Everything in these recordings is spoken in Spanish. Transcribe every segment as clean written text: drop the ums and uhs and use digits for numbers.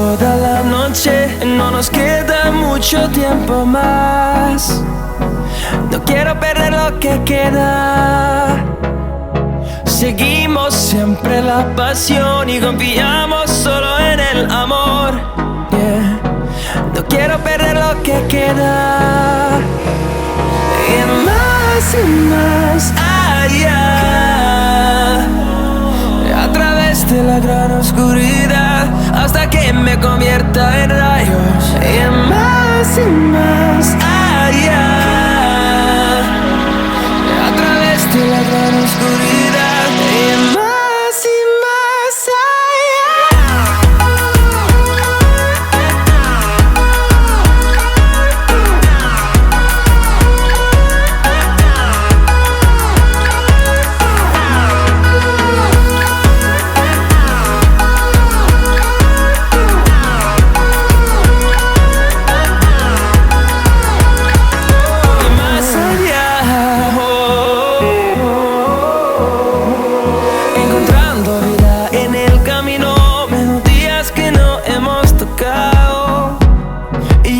toda la noche. No nos queda mucho tiempo más. No quiero perder lo que queda. Seguimos siempre la pasión y confiamos solo en el amor. Yeah. No quiero perder lo que queda. Y más allá, a través de la gran oscuridad, hasta que me convierta en rayos. Y más allá, a través de la gran oscuridad. Y más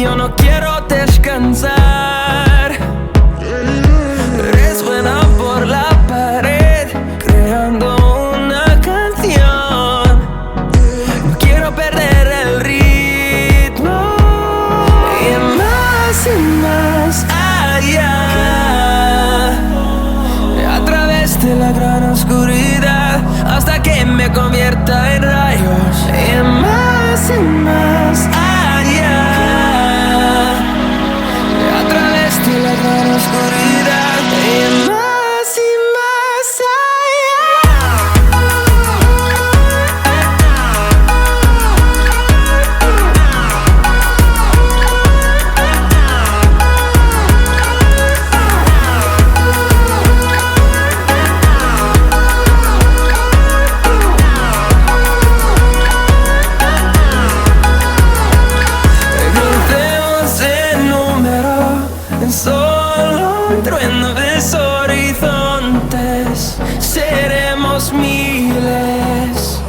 yo no quiero descansar. Resuena por la pared, creando una canción. No quiero perder el ritmo. Y más allá, a través de la gran oscuridad, hasta que me convierta en rayos. Y más allá, a través de la gran oscuridad. Y más solo un trueno de horizontes, seremos miles.